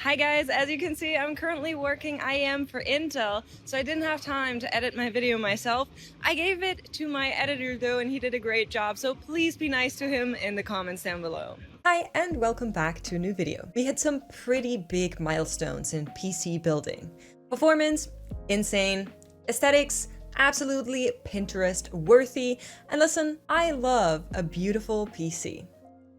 Hi guys, as you can see, I'm currently working IM for Intel, so I didn't have time to edit my video myself. I gave it to my editor though, and he did a great job, so please be nice to him in the comments down below. Hi, and welcome back to a new video. We had some pretty big milestones in PC building. Performance, insane. Aesthetics, absolutely Pinterest worthy. And listen, I love a beautiful PC.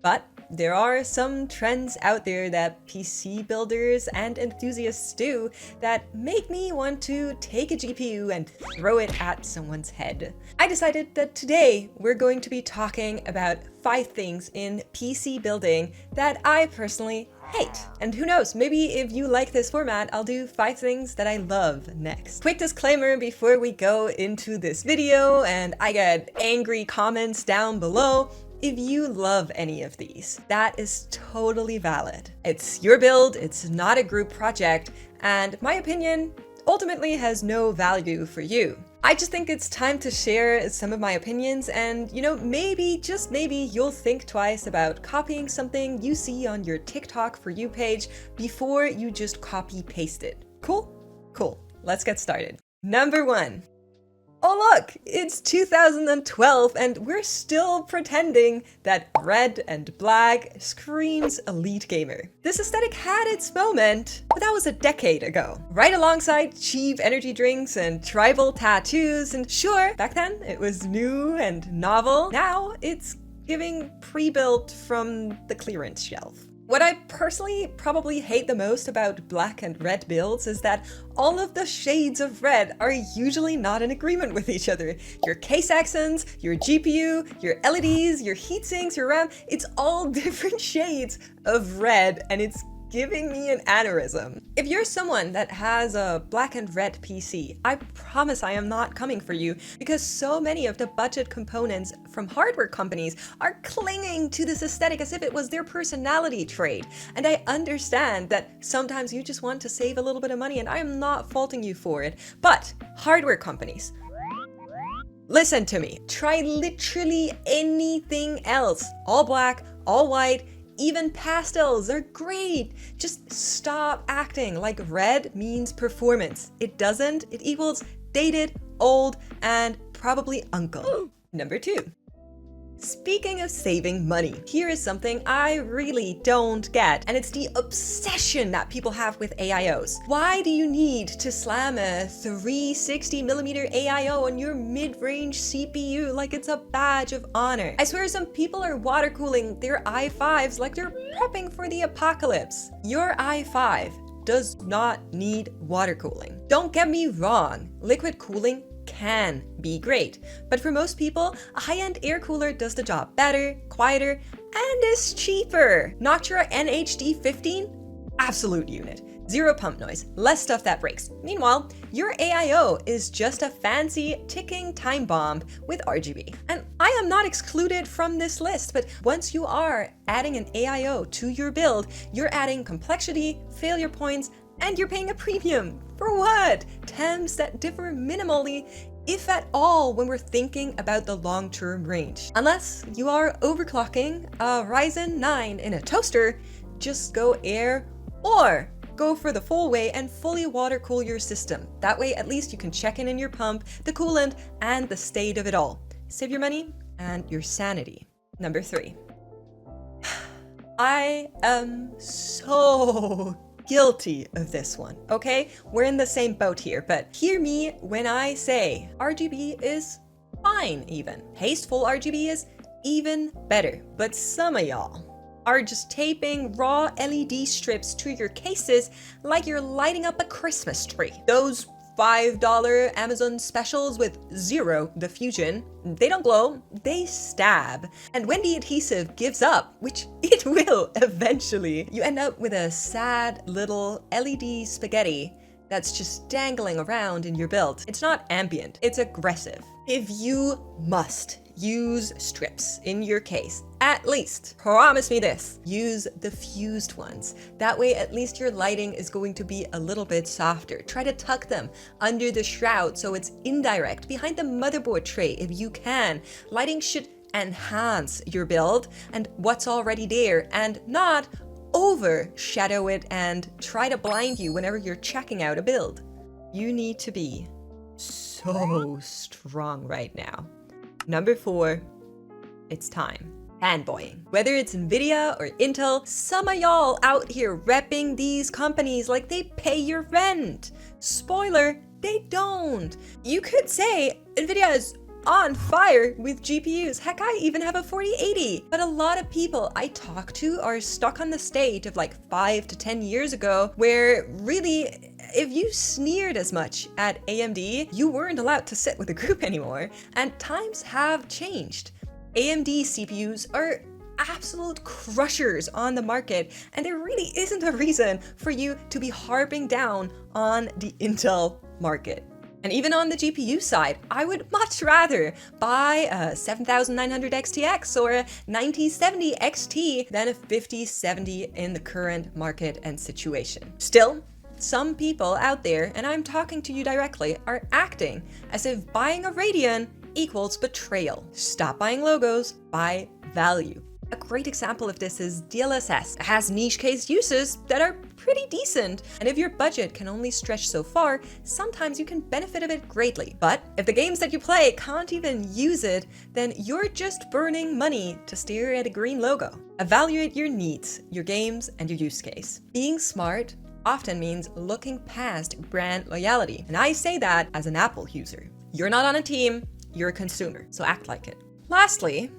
But there are some trends out there that PC builders and enthusiasts do that make me want to take a GPU and throw it at someone's head. I decided that today we're going to be talking about 5 things in PC building that I personally hate. And who knows, maybe if you like this format, I'll do 5 things that I love next. Quick disclaimer before we go into this video and I get angry comments down below. If you love any of these, that is totally valid. It's your build, it's not a group project, and my opinion ultimately has no value for you. I just think it's time to share some of my opinions and, maybe, just maybe, you'll think twice about copying something you see on your TikTok For You page before you just copy paste it. Cool? Cool. Let's get started. Number 1. Oh look, it's 2012 and we're still pretending that red and black screams elite gamer. This aesthetic had its moment, but that was a decade ago. Right alongside cheap energy drinks and tribal tattoos, and sure, back then it was new and novel. Now it's giving pre-built from the clearance shelf. What I personally probably hate the most about black and red builds is that all of the shades of red are usually not in agreement with each other. Your case accents, your GPU, your LEDs, your heatsinks, your RAM, it's all different shades of red and it's giving me an aneurysm. If you're someone that has a black and red PC, I promise I am not coming for you because so many of the budget components from hardware companies are clinging to this aesthetic as if it was their personality trait. And I understand that sometimes you just want to save a little bit of money and I am not faulting you for it. But hardware companies, listen to me. Try literally anything else. All black, all white, even pastels are great. Just stop acting like red means performance. It doesn't. It equals dated, old, and probably uncle. Number 2. Speaking of saving money, here is something I really don't get, and it's the obsession that people have with AIOs. Why do you need to slam a 360mm AIO on your mid-range CPU like it's a badge of honor? I swear some people are water cooling their i5s like they're prepping for the apocalypse. Your i5 does not need water cooling. Don't get me wrong, liquid cooling can be great, but for most people, a high-end air cooler does the job better, quieter, and is cheaper. Noctua NHD15? Absolute unit. Zero pump noise, less stuff that breaks. Meanwhile, your AIO is just a fancy ticking time bomb with RGB. And I am not excluded from this list, but once you are adding an AIO to your build, you're adding complexity, failure points, and you're paying a premium. For what? Temps that differ minimally, if at all, when we're thinking about the long-term range. Unless you are overclocking a Ryzen 9 in a toaster, just go air or go for the full way and fully water cool your system. That way, at least you can check in your pump, the coolant, and the state of it all. Save your money and your sanity. Number 3. I am so guilty of this one, okay? We're in the same boat here, but hear me when I say RGB is fine even. Tasteful RGB is even better, but some of y'all are just taping raw LED strips to your cases like you're lighting up a Christmas tree. Those $5 Amazon specials with zero diffusion, they don't glow, they stab. And when the adhesive gives up, which it will eventually, you end up with a sad little LED spaghetti that's just dangling around in your build. It's not ambient, it's aggressive. If you must use strips in your case, at least, promise me this, use the fused ones. That way at least your lighting is going to be a little bit softer. Try to tuck them under the shroud so it's indirect, behind the motherboard tray if you can. Lighting should enhance your build and what's already there and not overshadow it and try to blind you whenever you're checking out a build. You need to be so strong right now. Number 4, it's time. Fanboying. Whether it's Nvidia or Intel, some of y'all out here repping these companies like they pay your rent. Spoiler, they don't. You could say Nvidia is on fire with GPUs. Heck, I even have a 4080. But a lot of people I talk to are stuck on the state of like 5 to 10 years ago, where really, if you sneered as much at AMD, you weren't allowed to sit with a group anymore. And times have changed. AMD CPUs are absolute crushers on the market, and there really isn't a reason for you to be harping down on the Intel market. And even on the GPU side, I would much rather buy a 7900 XTX or a 9070 XT than a 5070 in the current market and situation. Still, some people out there, and I'm talking to you directly, are acting as if buying a Radeon equals betrayal. Stop buying logos, buy value. A great example of this is DLSS. It has niche case uses that are pretty decent, and if your budget can only stretch so far, sometimes you can benefit of it greatly. But if the games that you play can't even use it, then you're just burning money to stare at a green logo. Evaluate your needs, your games, and your use case. Being smart often means looking past brand loyalty, and I say that as an Apple user. You're not on a team, you're a consumer, so act like it. Lastly,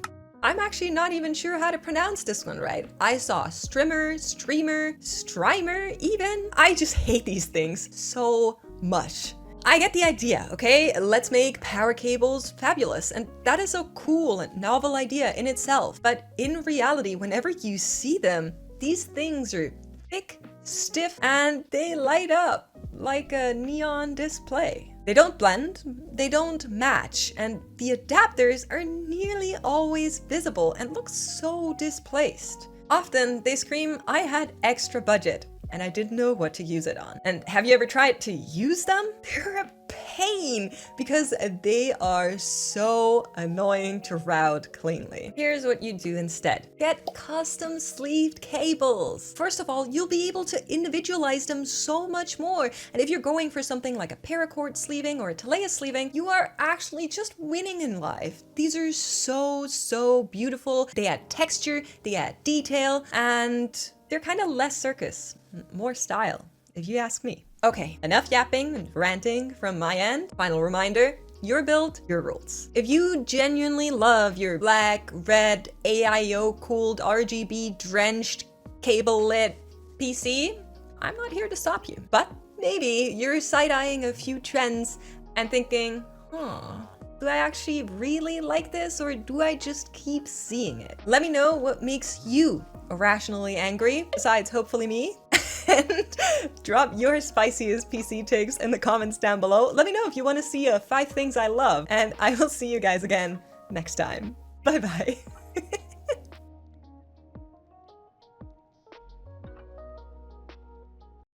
I'm actually not even sure how to pronounce this one right. I saw Strimer, Strimer even. I just hate these things so much. I get the idea, okay? Let's make power cables fabulous, and that is a cool and novel idea in itself. But in reality, whenever you see them, these things are thick, stiff, and they light up like a neon display. They don't blend, they don't match, and the adapters are nearly always visible and look so displaced. Often they scream, I had extra budget and I didn't know what to use it on. And have you ever tried to use them? They're a pain because they are so annoying to route cleanly. Here's what you do instead. Get custom sleeved cables. First of all, you'll be able to individualize them so much more. And if you're going for something like a paracord sleeving or a Talea sleeving, you are actually just winning in life. These are so beautiful. They add texture, they add detail, and they're kind of less circus, more style, if you ask me. Okay, enough yapping and ranting from my end. Final reminder, your build, your rules. If you genuinely love your black, red, AIO cooled, RGB drenched, cable lit PC, I'm not here to stop you. But maybe you're side-eyeing a few trends and thinking, do I actually really like this, or do I just keep seeing it? Let me know what makes you irrationally angry, besides hopefully me. And drop your spiciest PC takes in the comments down below. Let me know if you want to see 5 things I love, and I will see you guys again next time. Bye bye.